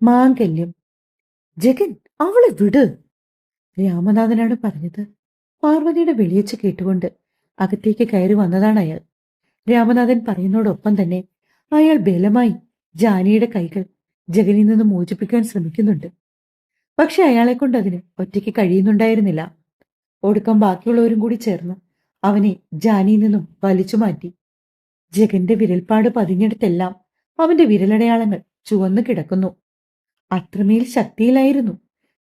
മാംഗല്യം. ജഗൻ, അവളെ വിട്. രാമനാഥനാണ് പറഞ്ഞത്. പാർവതിയുടെ വെളിയച്ച് കേട്ടുകൊണ്ട് അകത്തേക്ക് കയറി വന്നതാണ് അയാൾ. രാമനാഥൻ പറയുന്നതോടൊപ്പം തന്നെ അയാൾ ബലമായി ജാനിയുടെ കൈകൾ ജഗനിൽ നിന്ന് മോചിപ്പിക്കാൻ ശ്രമിക്കുന്നുണ്ട്. പക്ഷെ അയാളെ കൊണ്ട് അതിന് ഒറ്റയ്ക്ക് കഴിയുന്നുണ്ടായിരുന്നില്ല. ഒടുക്കം ബാക്കിയുള്ളവരും കൂടി ചേർന്ന് അവനെ ജാനിയിൽ നിന്നും വലിച്ചു മാറ്റി. ജഗന്റെ വിരൽപ്പാട് പതിഞ്ഞെടുത്തെല്ലാം അവന്റെ വിരലടയാളങ്ങൾ ചുവന്നു കിടക്കുന്നു. അത്രമേൽ ശക്തിയിലായിരുന്നു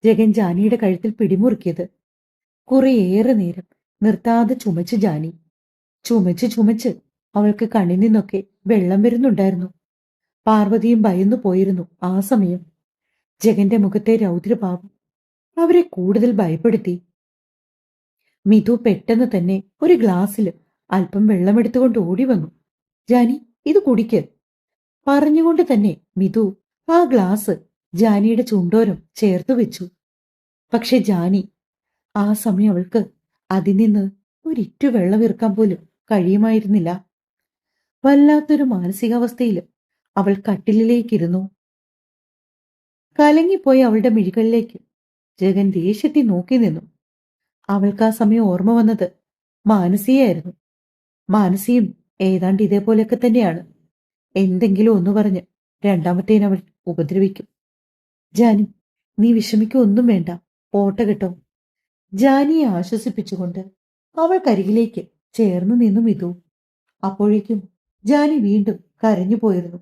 ജഗൻ ജാനിയുടെ കഴുത്തിൽ പിടിമുറുക്കിയത്. കുറേയേറെ നേരം നിർത്താതെ ചുമച്ച് ജാനി. ചുമച്ച് അവൾക്ക് കണ്ണിൽ നിന്നൊക്കെ വെള്ളം വരുന്നുണ്ടായിരുന്നു. പാർവതിയും ഭയന്നു പോയിരുന്നു ആ സമയം. ജഗന്റെ മുഖത്തെ രൗദ്രഭാവം അവരെ കൂടുതൽ ഭയപ്പെടുത്തി. മിഥു പെട്ടെന്ന് തന്നെ ഒരു ഗ്ലാസ്സിൽ അല്പം വെള്ളമെടുത്തുകൊണ്ട് ഓടി വന്നു. ജാനി, ഇത് കുടിക്ക്. പറഞ്ഞുകൊണ്ട് തന്നെ മിഥു ആ ഗ്ലാസ് ജാനിയുടെ ചുണ്ടോരം ചേർത്തു വെച്ചു. പക്ഷെ ജാനി, ആ സമയം അവൾക്ക് അതിൽ നിന്ന് ഒരിറ്റു വെള്ളമിറക്കാൻ പോലും കഴിയുമായിരുന്നില്ല. വല്ലാത്തൊരു മാനസികാവസ്ഥയിൽ അവൾ കട്ടിലിലേക്കിരുന്നു. കലങ്ങിപ്പോയി അവളുടെ മിഴികളിലേക്ക് ജഗൻ ദേഷ്യത്തിൽ നോക്കി നിന്നു. അവൾക്ക് ആ സമയം ഓർമ്മ വന്നത് മാനസിയായിരുന്നു. മാനസിയും ഏതാണ്ട് ഇതേപോലെയൊക്കെ തന്നെയാണ്. എന്തെങ്കിലും ഒന്ന് പറഞ്ഞ് രണ്ടാമത്തേനവൾ ഉപദ്രവിക്കും. ജാനി, നീ വിഷമിക്കൊന്നും വേണ്ട, പോട്ട കേട്ടോ. ജാനിയെ ആശ്വസിപ്പിച്ചുകൊണ്ട് അവൾക്കരികിലേക്ക് ചേർന്നു നിന്നു മിഥു. അപ്പോഴേക്കും ജാനി വീണ്ടും കരഞ്ഞു പോയിരുന്നു.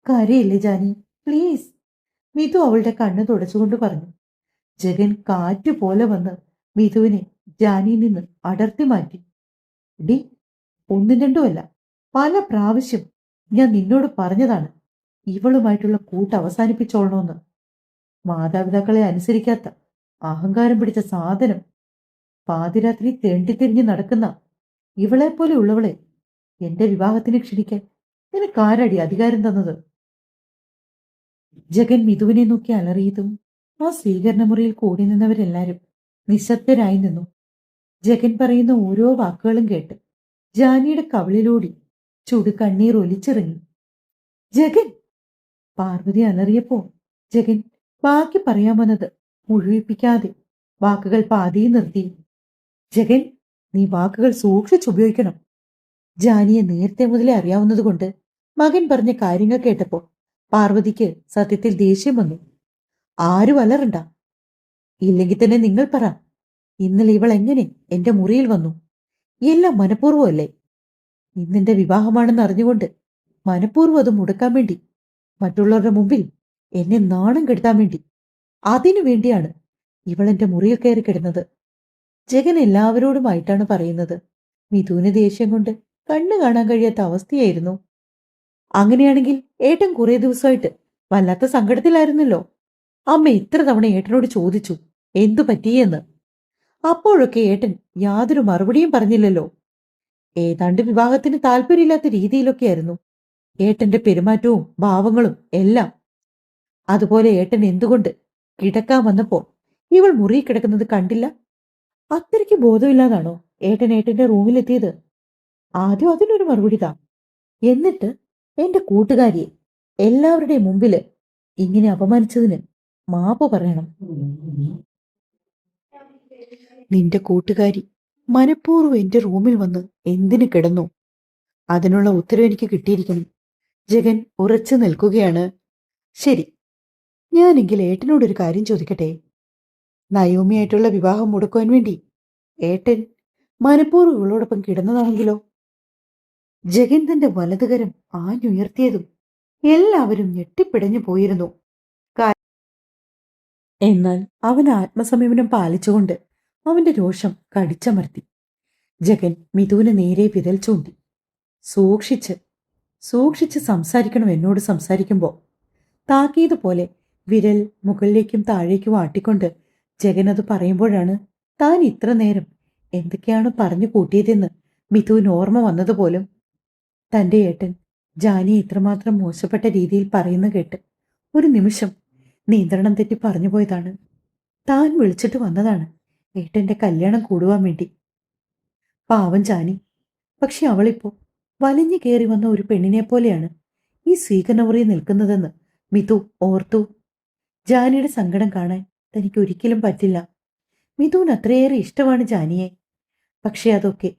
കരയില്ലേ ജാനി, പ്ലീസ്. മിഥു അവളുടെ കണ്ണ് തുടച്ചുകൊണ്ട് പറഞ്ഞു. ജഗൻ കാറ്റുപോലെ വന്ന് മിഥുവിനെ ജാനിയിൽ നിന്ന് അടർത്തി മാറ്റി. ഡി, ഒന്നും രണ്ടുമല്ല, പല പ്രാവശ്യം ഞാൻ നിന്നോട് പറഞ്ഞതാണ് ഇവളുമായിട്ടുള്ള കൂട്ട് അവസാനിപ്പിച്ചോളണമെന്ന്. മാതാപിതാക്കളെ അനുസരിക്കാത്ത അഹങ്കാരം പിടിച്ച സാധനം. പാതിരാത്രി തെണ്ടിത്തിരിഞ്ഞ് നടക്കുന്ന ഇവളെപ്പോലെ ഉള്ളവളെ എന്റെ വിവാഹത്തിന് ക്ഷണിക്കാൻ നിനക്കാരടി അധികാരം തന്നത്? ജഗൻ മിഥുവിനെ നോക്കി അലറിയതും ആ സ്വീകരണ മുറിയിൽ കൂടി നിന്നവരെല്ലാരും നിശബ്ദരായി നിന്നു. ജഗൻ പറയുന്ന ഓരോ വാക്കുകളും കേട്ട് ജാനിയുടെ കവിളിലൂടി ചുടുകണ്ണീർ ഒലിച്ചിറങ്ങി. ജഗൻ! പാർവതി അലറിയപ്പോ ജഗൻ ബാക്കി പറയാൻ വന്നത് മുഴുവിപ്പിക്കാതെ വാക്കുകൾ പാതിയെ നിർത്തി. ജഗൻ, നീ വാക്കുകൾ സൂക്ഷിച്ചുപയോഗിക്കണം. ജാനിയെ നേരത്തെ മുതലേ അറിയാവുന്നതുകൊണ്ട് മകൻ പറഞ്ഞ കാര്യങ്ങൾ കേട്ടപ്പോ പാർവതിക്ക് സത്യത്തിൽ ദേഷ്യം വന്നു. ആരും അലറണ്ട. ഇല്ലെങ്കിൽ തന്നെ നിങ്ങൾ പറ, ഇന്നലെ ഇവൾ എങ്ങനെ എന്റെ മുറിയിൽ വന്നു? എല്ലാം മനഃപൂർവ്വമല്ലേ? ഇന്നെന്റെ വിവാഹമാണെന്ന് അറിഞ്ഞുകൊണ്ട് മനഃപൂർവ്വം അത് മുടക്കാൻ വേണ്ടി, മറ്റുള്ളവരുടെ മുമ്പിൽ എന്നെ നാണം കെടുത്താൻ വേണ്ടി, അതിനു വേണ്ടിയാണ് ഇവൾ എന്റെ മുറിയിൽ കയറി കിടന്നത്. ജഗൻ എല്ലാവരോടുമായിട്ടാണ് പറയുന്നത്. മിഥുവിന് ദേഷ്യം കൊണ്ട് കണ്ണു കാണാൻ കഴിയാത്ത അവസ്ഥയായിരുന്നു. അങ്ങനെയാണെങ്കിൽ ഏട്ടൻ കുറെ ദിവസമായിട്ട് വല്ലാത്ത സങ്കടത്തിലായിരുന്നല്ലോ. അമ്മ എത്ര തവണ ഏട്ടനോട് ചോദിച്ചു എന്തു പറ്റിയെന്ന്. അപ്പോഴൊക്കെ ഏട്ടൻ യാതൊരു മറുപടിയും പറഞ്ഞില്ലല്ലോ. ഏതാണ്ട് വിവാഹത്തിന് താല്പര്യമില്ലാത്ത രീതിയിലൊക്കെയായിരുന്നു ഏട്ടന്റെ പെരുമാറ്റവും ഭാവങ്ങളും എല്ലാം. അതുപോലെ ഏട്ടൻ എന്തുകൊണ്ട് കിടക്കാൻ വന്നപ്പോ ഇവൾ മുറി കിടക്കുന്നത് കണ്ടില്ല? അത്രയ്ക്ക് ബോധമില്ലാതാണോ ഏട്ടൻ ഏട്ടന്റെ റൂമിലെത്തിയത്? ആദ്യം അതിനൊരു മറുപടി താ. എന്നിട്ട് എന്റെ കൂട്ടുകാരിയെ എല്ലാവരുടെയും മുമ്പില് ഇങ്ങനെ അപമാനിച്ചതിന് മാപ്പ് പറയണം. നിന്റെ കൂട്ടുകാരി മനഃപൂർവ്വം എന്റെ റൂമിൽ വന്ന് എന്തിനു കിടന്നു? അതിനുള്ള ഉത്തരവ് എനിക്ക് കിട്ടിയിരിക്കണം. ജഗൻ ഉറച്ചു നിൽക്കുകയാണ്. ശരി, ഞാനെങ്കിൽ ഏട്ടനോടൊരു കാര്യം ചോദിക്കട്ടെ. നയോമിയായിട്ടുള്ള വിവാഹം മുടക്കുവാൻ വേണ്ടി ഏട്ടൻ മനഃപൂർവ്വം ഇവളോടൊപ്പം കിടന്നതാണെങ്കിലോ? ജഗൻ തന്റെ വലതുകരം ആഞ്ഞുയർത്തിയതും എല്ലാവരും ഞെട്ടിപ്പിടഞ്ഞു പോയിരുന്നു. എന്നാൽ അവൻ ആത്മസംയമനം പാലിച്ചുകൊണ്ട് അവന്റെ രോഷം കടിച്ചമർത്തി. ജഗൻ മിഥുവിന് നേരെ വിരൽ ചൂണ്ടി. സൂക്ഷിച്ച് സംസാരിക്കണം എന്നോട് സംസാരിക്കുമ്പോ. താക്കീത് പോലെ വിരൽ മുകളിലേക്കും താഴേക്കും ആട്ടിക്കൊണ്ട് ജഗൻ അത് പറയുമ്പോഴാണ് താൻ ഇത്ര നേരം എന്തൊക്കെയാണ് പറഞ്ഞു കൂട്ടിയതെന്ന് മിഥുവിന് ഓർമ്മ വന്നതുപോലും. തന്റെ ഏട്ടൻ ജാനിയെ ഇത്രമാത്രം മോശപ്പെട്ട രീതിയിൽ പറയുന്ന കേട്ട് ഒരു നിമിഷം നിയന്ത്രണം തെറ്റി പറഞ്ഞു പോയതാണ്. താൻ വിളിച്ചിട്ട് വന്നതാണ് ഏട്ടന്റെ കല്യാണം കൂടുവാൻ വേണ്ടി. പാവം ജാനി. പക്ഷെ അവളിപ്പോ വലിഞ്ഞു കയറി വന്ന ഒരു പെണ്ണിനെ പോലെയാണ് ഈ സ്വീകരണമുറിയിൽ നിൽക്കുന്നതെന്ന് മിഥു ഓർത്തു. ജാനിയുടെ സങ്കടം കാണാൻ തനിക്ക് ഒരിക്കലും പറ്റില്ല. മിഥുൻ അത്രയേറെ ഇഷ്ടമാണ് ജാനിയെ. പക്ഷെ അതൊക്കെ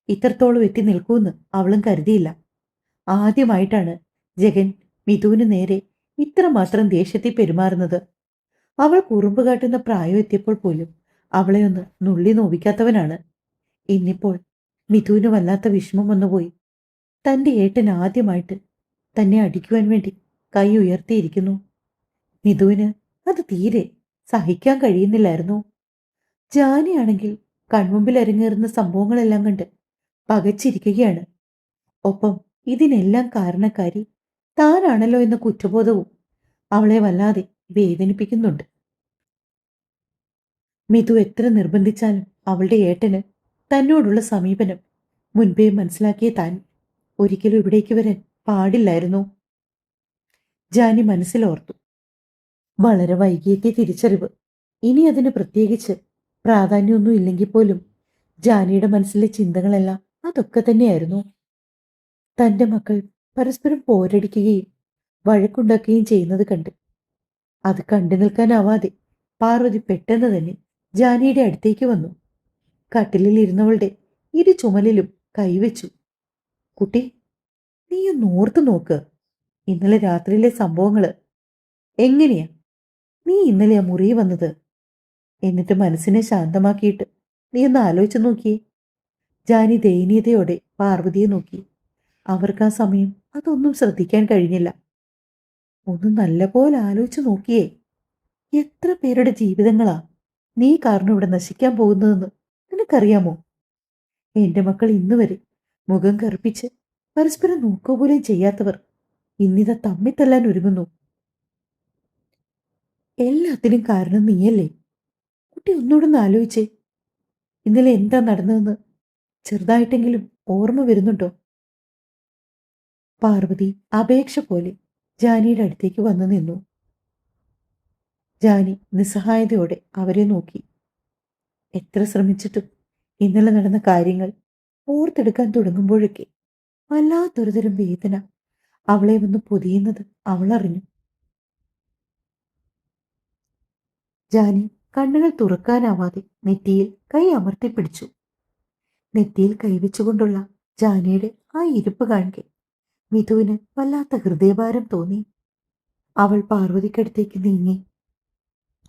ഇത്രത്തോളം എത്തി നിൽക്കൂന്ന് അവളും കരുതിയില്ല. ആദ്യമായിട്ടാണ് ജഗൻ മിഥുവിന് നേരെ ഇത്രമാത്രം ദേഷ്യത്തിൽ പെരുമാറുന്നത്. അവൾ കുറുമ്പ് കാട്ടുന്ന പ്രായം എത്തിയപ്പോൾ പോലും അവളെ ഒന്ന് നുള്ളി നോവിക്കാത്തവനാണ്. ഇന്നിപ്പോൾ മിഥുവിന് വല്ലാത്ത വിഷമം വന്നുപോയി. തന്റെ ഏട്ടൻ ആദ്യമായിട്ട് തന്നെ അടിക്കുവാൻ വേണ്ടി കൈ ഉയർത്തിയിരിക്കുന്നു. മിഥുവിന് അത് തീരെ സഹിക്കാൻ കഴിയുന്നില്ലായിരുന്നു. ജാനിയാണെങ്കിൽ കൺമുമ്പിൽ അരങ്ങേറുന്ന സംഭവങ്ങളെല്ലാം കണ്ട് പകച്ചിരിക്കുകയാണ്. ഒപ്പം ഇതിനെല്ലാം കാരണക്കാരി താനാണല്ലോ എന്ന കുറ്റബോധവും അവളെ വല്ലാതെ വേദനിപ്പിക്കുന്നുണ്ട്. മിഥു എത്ര നിർബന്ധിച്ചാലും അവളുടെ ഏട്ടന് തന്നോടുള്ള സമീപനം മുൻപേ മനസ്സിലാക്കിയ താൻ ഒരിക്കലും ഇവിടേക്ക് വരാൻ പാടില്ലായിരുന്നു. ജാനി മനസ്സിലോർത്തു. വളരെ വൈകിയെത്തിയ തിരിച്ചറിവ്. ഇനി അതിന് പ്രത്യേകിച്ച് പ്രാധാന്യമൊന്നും ഇല്ലെങ്കിൽ പോലും ജാനിയുടെ മനസ്സിലെ ചിന്തകളെല്ലാം അതൊക്കെ തന്നെയായിരുന്നു. തന്റെ മക്കൾ പരസ്പരം പോരടിക്കുകയും വഴക്കുണ്ടാക്കുകയും ചെയ്യുന്നത് കണ്ട് അത് കണ്ടു നിൽക്കാനാവാതെ പാർവതി പെട്ടെന്ന് തന്നെ ജാനിയുടെ അടുത്തേക്ക് വന്നു. കട്ടിലിൽ ഇരുന്നവളുടെ ഇരു ചുമലിലും കൈവച്ചു. കുട്ടി, നീയൊന്ന് ഓർത്തു നോക്ക്. ഇന്നലെ രാത്രിയിലെ സംഭവങ്ങള് എങ്ങനെയാ നീ ഇന്നലെ ആ മുറി വന്നത്? എന്നിട്ട് മനസ്സിനെ ശാന്തമാക്കിയിട്ട് നീ ഒന്ന് ആലോചിച്ചു നോക്കിയേ. ജാനി ദയനീയതയോടെ പാർവതിയെ നോക്കി. അവർക്ക് ആ സമയം അതൊന്നും ശ്രദ്ധിക്കാൻ കഴിഞ്ഞില്ല. ഒന്ന് നല്ലപോലെ ആലോചിച്ചു നോക്കിയേ. എത്ര പേരുടെ ജീവിതങ്ങളാ നീ കാരണം ഇവിടെ നശിക്കാൻ പോകുന്നതെന്ന് നിനക്കറിയാമോ? എന്റെ മക്കൾ ഇന്നുവരെ മുഖം കറുപ്പിച്ച് പരസ്പരം നോക്കുപോലും ചെയ്യാത്തവർ ഇന്നിതാ തമ്മിത്തല്ലാൻ ഒരുങ്ങുന്നു. എല്ലാത്തിനും കാരണം നീയല്ലേ? കുട്ടി ഒന്നുകൂടെ ആലോചിച്ചേ. ഇന്നലെ എന്താ നടന്നതെന്ന് ചെറുതായിട്ടെങ്കിലും ഓർമ്മ വരുന്നുണ്ടോ? പാർവതി അപേക്ഷ പോലെ ജാനിയുടെ അടുത്തേക്ക് വന്നു നിന്നു. ജാനി നിസ്സഹായതയോടെ അവരെ നോക്കി. എത്ര ശ്രമിച്ചിട്ടും ഇന്നലെ നടന്ന കാര്യങ്ങൾ ഓർത്തെടുക്കാൻ തുടങ്ങുമ്പോഴൊക്കെ വല്ലാത്തൊരുതരം വേദന അവളെ വന്ന് പൊതിയുന്നത് അവൾ അറിഞ്ഞു. ജാനി കണ്ണുകൾ തുറക്കാനാവാതെ നെറ്റിയിൽ കൈ അമർത്തിപ്പിടിച്ചു. നെറ്റിയിൽ കൈവച്ചുകൊണ്ടുള്ള ജാനിയുടെ ആ ഇരിപ്പ് കാണെ മിഥുവിന് വല്ലാത്ത ഹൃദയഭാരം തോന്നി. അവൾ പാർവതിക്കടുത്തേക്ക് നീങ്ങി.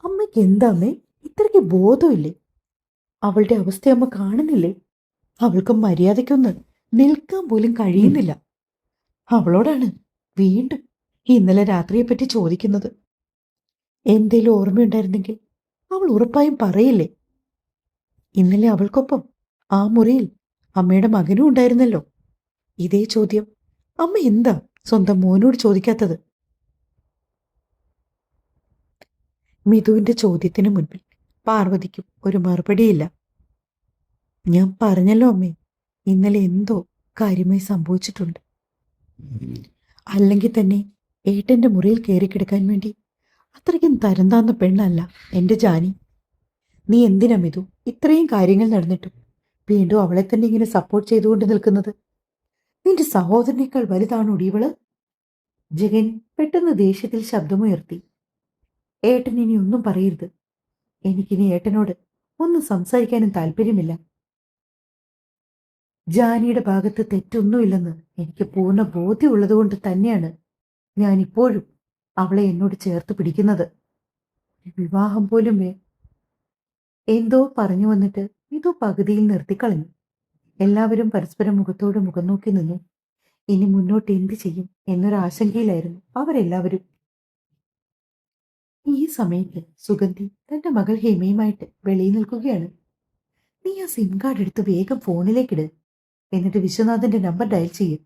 അമ്മയ്ക്ക് എന്താ അമ്മേ ഇത്രയ്ക്ക് ബോധമില്ലേ? അവളുടെ അവസ്ഥ അമ്മ കാണുന്നില്ലേ? അവൾക്ക് മര്യാദയ്ക്കൊന്ന് നിൽക്കാൻ പോലും കഴിയുന്നില്ല. അവളോടാണ് വീണ്ടും ഇന്നലെ രാത്രിയെപ്പറ്റി ചോദിക്കുന്നത്. എന്തേലും ഓർമ്മയുണ്ടായിരുന്നെങ്കിൽ അവൾ ഉറപ്പായും പറയില്ലേ? ഇന്നലെ അവൾക്കൊപ്പം ആ മുറിയിൽ അമ്മയുടെ മകനും ഉണ്ടായിരുന്നല്ലോ. ഇതേ ചോദ്യം അമ്മ എന്താ സ്വന്തം മോനോട് ചോദിക്കാത്തത്? മിഥുവിന്റെ ചോദ്യത്തിന് മുൻപിൽ പാർവതിക്കും ഒരു മറുപടിയില്ല. ഞാൻ പറഞ്ഞല്ലോ അമ്മേ, ഇന്നലെ എന്തോ കാര്യമായി സംഭവിച്ചിട്ടുണ്ട്. അല്ലെങ്കിൽ തന്നെ ഏട്ടന്റെ മുറിയിൽ കയറിക്കിടക്കാൻ വേണ്ടി അത്രയ്ക്കും തരം താന്ന പെണ്ണല്ല എന്റെ ജാനി. നീ എന്തിനാ മിഥു ഇത്രയും കാര്യങ്ങൾ നടന്നിട്ടും വീണ്ടും അവളെ തന്നെ ഇങ്ങനെ സപ്പോർട്ട് ചെയ്തുകൊണ്ട് നിൽക്കുന്നത്? നിന്റെ സഹോദരനേക്കാൾ വലുതാണോ ഇവള്? ജഗൻ പെട്ടെന്ന് ദേഷ്യത്തിൽ ശബ്ദമുയർത്തി. ഏട്ടൻ ഇനി ഒന്നും പറയരുത്. എനിക്കിനി ഏട്ടനോട് ഒന്നും സംസാരിക്കാനും താല്പര്യമില്ല. ജാനിയുടെ ഭാഗത്ത് തെറ്റൊന്നുമില്ലെന്ന് എനിക്ക് പൂർണ്ണ ബോധ്യമുള്ളതുകൊണ്ട് തന്നെയാണ് ഞാൻ ഇപ്പോഴും അവളെ എന്നോട് ചേർത്ത് പിടിക്കുന്നത്. വിവാഹം പോലും എന്തോ പറഞ്ഞു വന്നിട്ട് ഇതോ പകുതിയിൽ നിർത്തിക്കളഞ്ഞു. എല്ലാവരും പരസ്പരം മുഖത്തോട് മുഖം നോക്കി നിന്നു. ഇനി മുന്നോട്ട് എന്ത് ചെയ്യും എന്നൊരാശങ്കയിലായിരുന്നു അവരെല്ലാവരും. ഈ സമയത്ത് സുഗന്ധി തന്റെ മകൾ ഹേമയുമായിട്ട് വെളിയിൽ നിൽക്കുകയാണ്. നീ ആ സിം കാർഡ് എടുത്ത് വേഗം ഫോണിലേക്കിട്. എന്നിട്ട് വിശ്വനാഥന്റെ നമ്പർ ഡയൽ ചെയ്യും.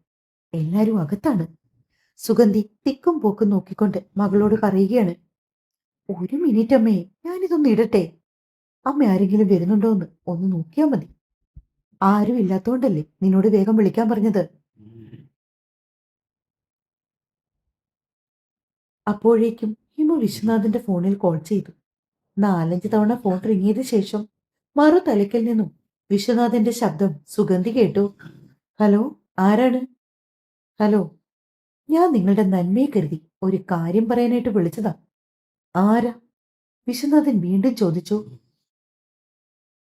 എല്ലാരും അകത്താണ്. സുഗന്ധി തിക്കും പോക്കും നോക്കിക്കൊണ്ട് മകളോട് പറയുകയാണ്. ഒരു മിനിറ്റ് അമ്മേ, ഞാനിതൊന്ന് ഇടട്ടെ. അമ്മ ആരെങ്കിലും വരുന്നുണ്ടോ എന്ന് ഒന്ന് നോക്കിയാൽ മതി. ആരും ഇല്ലാത്തോണ്ടല്ലേ നിന്നോട് വേഗം വിളിക്കാൻ പറഞ്ഞത്. അപ്പോഴേക്കും ഹിമു വിശ്വനാഥന്റെ ഫോണിൽ കോൾ ചെയ്തു. 4-5 തവണ ഫോൺ റിങ്ങിയത് ശേഷം മറു തലയ്ക്കൽ നിന്നും വിശ്വനാഥന്റെ ശബ്ദം സുഗന്ധി കേട്ടു. ഹലോ, ആരാണ്? ഹലോ, ഞാൻ നിങ്ങളുടെ നന്മയെ കരുതി ഒരു കാര്യം പറയാനായിട്ട് വിളിച്ചതാ. ആരാ? വിശ്വനാഥൻ വീണ്ടും ചോദിച്ചു.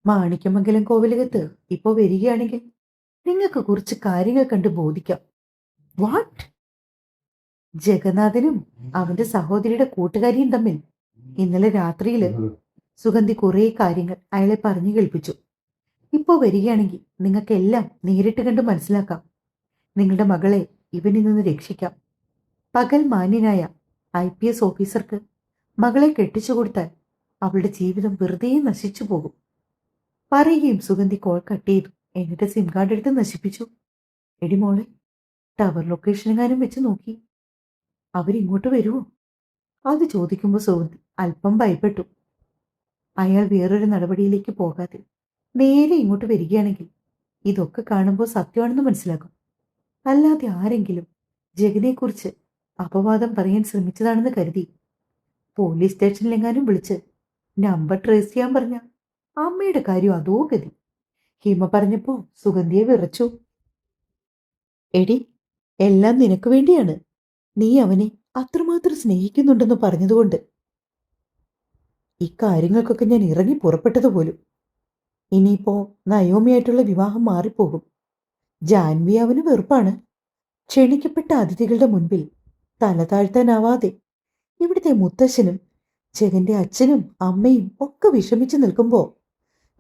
മാണിക്യമംഗലം കോവിലകത്ത് ഇപ്പോ വരികയാണെങ്കിൽ നിങ്ങൾക്ക് കുറച്ച് കാര്യങ്ങൾ കണ്ട് ബോധിക്കാം. വാട്ട്? ജഗന്നാഥനും അവന്റെ സഹോദരിയുടെ കൂട്ടുകാരിയും തമ്മിൽ ഇന്നലെ രാത്രിയില് സുഗന്ധി കുറെ കാര്യങ്ങൾ അയാളെ പറഞ്ഞു കേൾപ്പിച്ചു. ഇപ്പോ വരികയാണെങ്കിൽ നിങ്ങൾക്കെല്ലാം നേരിട്ട് കണ്ട് മനസ്സിലാക്കാം. നിങ്ങളുടെ മകളെ ഇവനിൽ നിന്ന് രക്ഷിക്കാം. പകൽ മാന്യനായ IPS ഓഫീസർക്ക് മകളെ കെട്ടിച്ചു കൊടുത്താൽ അവളുടെ ജീവിതം വെറുതെ നശിച്ചു പോകും. പറയുകയും സുഗന്ധി കോൾ കട്ട് ചെയ്തു. എന്നിട്ട് സിം കാർഡ് എടുത്ത് നശിപ്പിച്ചു. എടി മോളെ, ടവർ ലൊക്കേഷനെങ്ങാനും വെച്ച് നോക്കി. അവരിങ്ങോട്ട് വരുമോ? അത് ചോദിക്കുമ്പോൾ സുഗന്ധി അല്പം ഭയപ്പെട്ടു. അയാൾ വേറൊരു നടപടിയിലേക്ക് പോകാതെ നേരെ ഇങ്ങോട്ട് വരികയാണെങ്കിൽ ഇതൊക്കെ കാണുമ്പോൾ സത്യമാണെന്ന് മനസ്സിലാക്കും. അല്ലാതെ ആരെങ്കിലും ജഗനെക്കുറിച്ച് അപവാദം പറയാൻ ശ്രമിച്ചതാണെന്ന് കരുതി പോലീസ് സ്റ്റേഷനിലെങ്ങാനും വിളിച്ച് നമ്പർ ട്രേസ് ചെയ്യാൻ പറഞ്ഞ അമ്മയുടെ കാര്യം അതോ ഗതി. ഹിമ പറഞ്ഞപ്പോ സുഗന്ധിയെ വിറച്ചു. എടി, എല്ലാം നിനക്ക് വേണ്ടിയാണ്. നീ അവനെ അത്രമാത്രം സ്നേഹിക്കുന്നുണ്ടെന്ന് പറഞ്ഞതുകൊണ്ട് ഇക്കാര്യങ്ങൾക്കൊക്കെ ഞാൻ ഇറങ്ങി പുറപ്പെട്ടതുപോലും. ഇനിയിപ്പോ നയോമിയായിട്ടുള്ള വിവാഹം മാറിപ്പോകും. ജാൻവി അവന് വെറുപ്പാണ്. ക്ഷണിക്കപ്പെട്ട അതിഥികളുടെ മുൻപിൽ തല താഴ്ത്താനാവാതെ ഇവിടുത്തെ മുത്തശ്ശനും ജഗന്റെ അച്ഛനും അമ്മയും ഒക്കെ വിഷമിച്ചു നിൽക്കുമ്പോ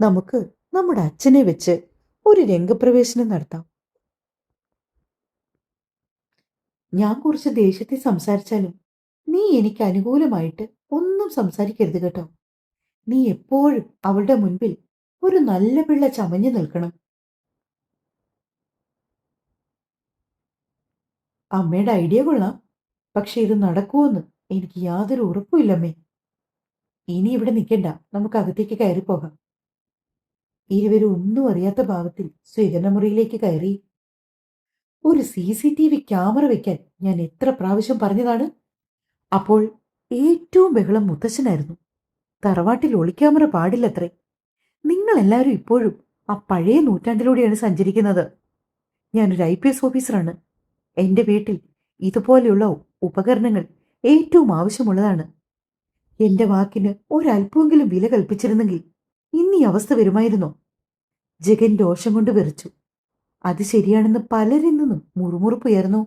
നമുക്ക് നമ്മുടെ അച്ഛനെ വെച്ച് ഒരു രംഗപ്രവേശനം നടത്താം. ഞാൻ കുറച്ച് ദേഷ്യത്തിൽ സംസാരിച്ചാലും നീ എനിക്ക് അനുകൂലമായിട്ട് ഒന്നും സംസാരിക്കരുത് കേട്ടോ. നീ എപ്പോഴും അവളുടെ മുൻപിൽ ഒരു നല്ല പിള്ള ചമഞ്ഞു നിൽക്കണം. അമ്മയുടെ ഐഡിയ കൊള്ളാം. പക്ഷെ ഇത് നടക്കുമെന്ന് എനിക്ക് യാതൊരു ഉറപ്പുമില്ലമ്മേ. ഇനി ഇവിടെ നിൽക്കണ്ട, നമുക്ക് അകത്തേക്ക് കയറിപ്പോകാം. ഇരുവരും ഒന്നും അറിയാത്ത ഭാവത്തിൽ സ്വീകരണ മുറിയിലേക്ക് കയറി. ഒരു CCTV ക്യാമറ വെക്കാൻ ഞാൻ എത്ര പ്രാവശ്യം പറഞ്ഞതാണ്. അപ്പോൾ ഏറ്റവും ബഹളം മുത്തശ്ശനായിരുന്നു. തറവാട്ടിൽ ഒളിക്യാമറ പാടില്ലത്രേ. നിങ്ങളെല്ലാവരും ഇപ്പോഴും ആ പഴയ നൂറ്റാണ്ടിലൂടെയാണ് സഞ്ചരിക്കുന്നത്. ഞാനൊരു IPS ഓഫീസറാണ്. എന്റെ വീട്ടിൽ ഇതുപോലെയുള്ള ഉപകരണങ്ങൾ ഏറ്റവും ആവശ്യമുള്ളതാണ്. എന്റെ വാക്കിന് ഒരല്പമെങ്കിലും വില കൽപ്പിച്ചിരുന്നെങ്കിൽ ഇന്നീ അവസ്ഥ വരുമായിരുന്നോ? ജഗൻ രോഷം കൊണ്ട് വിറച്ചു. അത് ശരിയാണെന്ന് പലരിൽ നിന്നും മുറുമുറുപ്പുയർന്നു.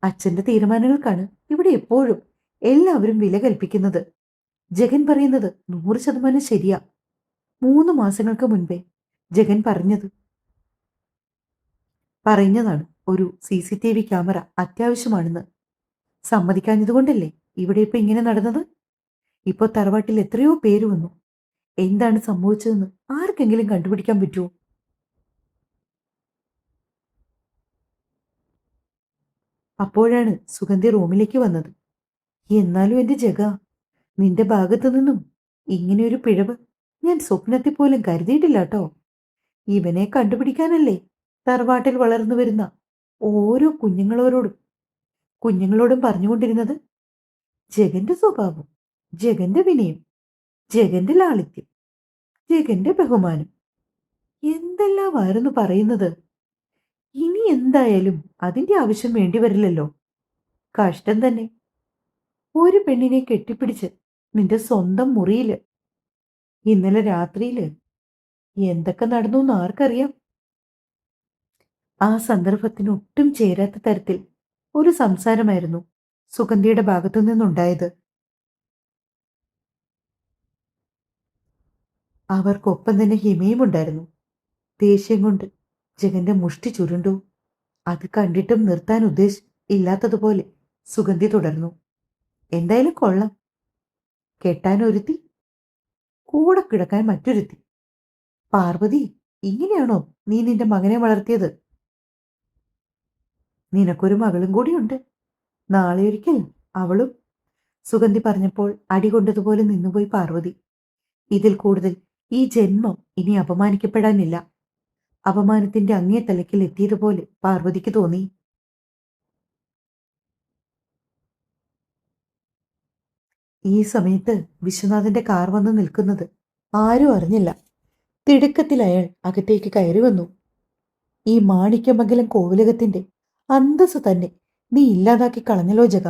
അച്ഛന്റെ തീരുമാനങ്ങൾക്കാണ് ഇവിടെ എപ്പോഴും എല്ലാവരും വില കൽപ്പിക്കുന്നത്. ജഗൻ പറയുന്നത് 100% ശരിയാ. 3 മാസങ്ങൾക്ക് മുൻപേ ജഗൻ പറഞ്ഞതാണ് ഒരു CCTV ക്യാമറ അത്യാവശ്യമാണെന്ന്. സമ്മതിക്കാഞ്ഞതുകൊണ്ടല്ലേ ഇവിടെ ഇപ്പൊ ഇങ്ങനെ നടന്നത്? ഇപ്പൊ തറവാട്ടിൽ എത്രയോ പേര് വന്നു. എന്താണ് സംഭവിച്ചതെന്ന് ആർക്കെങ്കിലും കണ്ടുപിടിക്കാൻ പറ്റുമോ? അപ്പോഴാണ് സുഗന്ധി റൂമിലേക്ക് വന്നത്. എന്നാലും എന്റെ ജഗ, നിന്റെ ഭാഗത്തു നിന്നും ഇങ്ങനെയൊരു പിഴവ് ഞാൻ സ്വപ്നത്തിൽ പോലും കരുതിയിട്ടില്ല കേട്ടോ. ഇവനെ കണ്ടുപിടിക്കാനല്ലേ തറവാട്ടിൽ വളർന്നു വരുന്ന ഓരോ കുഞ്ഞുങ്ങളോടും പറഞ്ഞുകൊണ്ടിരുന്നത്. ജഗന്റെ സ്വഭാവം, ജഗന്റെ വിനയം, ജഗന്റെ ലാളിത്യം, ജഗന്റെ ബഹുമാനം, എന്തെല്ലാമായിരുന്നു പറയുന്നത്. ഇനി എന്തായാലും അതിന്റെ ആവശ്യം വേണ്ടിവരില്ലല്ലോ. കഷ്ടം തന്നെ. ഒരു പെണ്ണിനെ കെട്ടിപ്പിടിച്ച് നിന്റെ സ്വന്തം മുറിയില് ഇന്നലെ രാത്രിയില് എന്തൊക്കെ നടന്നു എന്ന് ആർക്കറിയാം? ആ സന്ദർഭത്തിന് ഒട്ടും ചേരാത്ത തരത്തിൽ ഒരു സംസാരമായിരുന്നു സുഗന്ധിയുടെ ഭാഗത്തു നിന്നുണ്ടായത്. അവർക്കൊപ്പം തന്നെ ഹിമയും ഉണ്ടായിരുന്നു. ദേഷ്യം കൊണ്ട് ജഗന്റെ മുഷ്ടി ചുരുണ്ടു. അത് കണ്ടിട്ടും നിർത്താൻ ഇല്ലാത്തതുപോലെ സുഗന്ധി തുടർന്നു. എന്തായാലും കൊള്ളാം. കെട്ടാൻ ഒരുത്തി, കൂടെ കിടക്കാൻ മറ്റൊരുത്തി. പാർവതി, ഇങ്ങനെയാണോ നീ നിന്റെ മകനെ വളർത്തിയത്? നിനക്കൊരു മകളും കൂടിയുണ്ട്. നാളെ ഒരിക്കൽ അവളും. സുഗന്ധി പറഞ്ഞപ്പോൾ അടികൊണ്ടതുപോലെ നിന്നുപോയി പാർവതി. ഇതിൽ കൂടുതൽ ഈ ജന്മം ഇനി അപമാനിക്കപ്പെടാനില്ല. അപമാനത്തിന്റെ അങ്ങേ തലയ്ക്കിൽ എത്തിയതുപോലെ പാർവതിക്ക് തോന്നി. ഈ സമയത്ത് വിശ്വനാഥന്റെ കാർ വന്ന് നിൽക്കുന്നത് ആരും അറിഞ്ഞില്ല. തിടുക്കത്തിൽ അയാൾ അകത്തേക്ക് കയറി വന്നു. ഈ മാണിക്യമംഗലം കോവിലകത്തിന്റെ അന്തസ് തന്നെ നീ ഇല്ലാതാക്കി കളഞ്ഞല്ലോ ജഗ.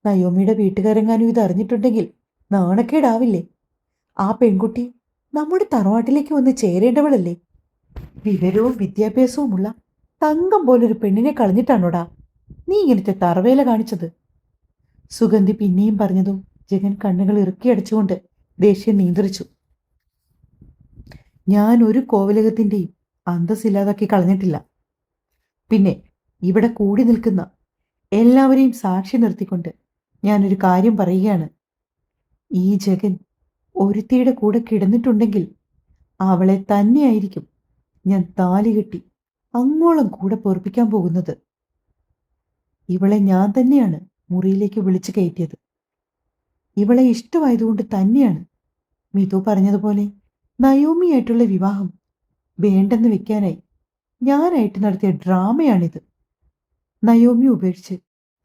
നയോമിയുടെ വീട്ടുകാരെങ്ങാനും ഇത് അറിഞ്ഞിട്ടുണ്ടെങ്കിൽ നാണക്കേടാവില്ലേ? ആ പെൺകുട്ടി നമ്മുടെ തറവാട്ടിലേക്ക് വന്ന് ചേരേണ്ടവളല്ലേ? വിവരവും വിദ്യാഭ്യാസവുമുള്ള തങ്കം പോലൊരു പെണ്ണിനെ കളഞ്ഞിട്ടാണോടാ നീ ഇങ്ങനത്തെ തറവേല കാണിച്ചത്? സുഗന്ധി പിന്നെയും പറഞ്ഞതും ജഗൻ കണ്ണുകൾ ഇറുക്കിയടച്ചുകൊണ്ട് ദേഷ്യം നിയന്ത്രിച്ചു. ഞാൻ ഒരു കോവിലകത്തിന്റെയും അന്തസ്സില്ലാതാക്കി കളഞ്ഞിട്ടില്ല. പിന്നെ ഇവിടെ കൂടി നിൽക്കുന്ന എല്ലാവരെയും സാക്ഷി നിർത്തിക്കൊണ്ട് ഞാനൊരു കാര്യം പറയുകയാണ്. ഈ ജഗൻ ഒരുത്തിയുടെ കൂടെ കിടന്നിട്ടുണ്ടെങ്കിൽ അവളെ തന്നെയായിരിക്കും ഞാൻ താലി കെട്ടി അങ്ങോളം കൂടെ പൊറപ്പിക്കാൻ പോകുന്നത്. ഇവളെ ഞാൻ തന്നെയാണ് മുറിയിലേക്ക് വിളിച്ചു കയറ്റിയത്. ഇവളെ ഇഷ്ടമായതുകൊണ്ട് തന്നെയാണ് മിതു പറഞ്ഞതുപോലെ നയോമിയായിട്ടുള്ള വിവാഹം വേണ്ടെന്ന് വെക്കാനായി ഞാനായിട്ട് നടത്തിയ ഡ്രാമയാണിത്. നയോമി ഉപേക്ഷിച്ച്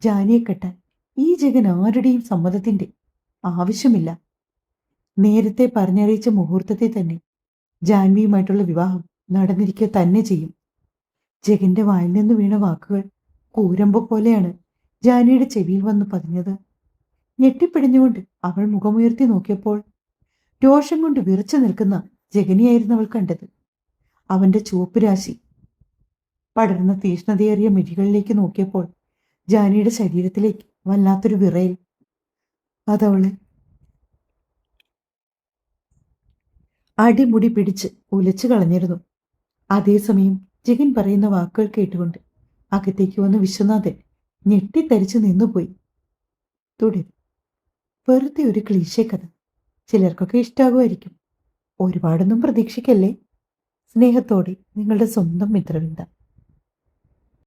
ജാനിയെ കെട്ടാൻ ഈ ജഗൻ ആരുടെയും സമ്മതത്തിന്റെ ആവശ്യമില്ല. നേരത്തെ പറഞ്ഞറിയിച്ച മുഹൂർത്തത്തെ തന്നെ ജാൻവിയുമായിട്ടുള്ള വിവാഹം നടന്നിരിക്കുക തന്നെ ചെയ്യും. ജഗന്റെ വായിൽ നിന്ന് വീണ വാക്കുകൾ കൂരമ്പ് പോലെയാണ് ജാനിയുടെ ചെവിയിൽ വന്ന് പതിഞ്ഞത്. ഞെട്ടിപ്പിടിഞ്ഞുകൊണ്ട് അവൾ മുഖമുയർത്തി നോക്കിയപ്പോൾ രോഷം കൊണ്ട് വിറച്ചു നിൽക്കുന്ന ജഗനിയായിരുന്നു അവൾ കണ്ടത്. അവന്റെ ചുവപ്പ് രാശി പടർന്ന തീഷ്ണതയേറിയ മിഴികളിലേക്ക് നോക്കിയപ്പോൾ ജാനിയുടെ ശരീരത്തിലേക്ക് വല്ലാത്തൊരു വിറയൽ അതവള് അടിമുടി പിടിച്ച് ഉലച്ചു കളഞ്ഞിരുന്നു. അതേസമയം ജഗൻ പറയുന്ന വാക്കുകൾ കേട്ടുകൊണ്ട് അകത്തേക്ക് വന്ന വിശ്വനാഥൻ ഞെട്ടിത്തരിച്ചു നിന്നുപോയി. തുടരും. വെറുതെ ഒരു ക്ലീശേ കഥ. ചിലർക്കൊക്കെ ഇഷ്ടാകുമായിരിക്കും. ഒരുപാടൊന്നും പ്രതീക്ഷിക്കല്ലേ. സ്നേഹത്തോടെ നിങ്ങളുടെ സ്വന്തം മിത്രവിന്ദ.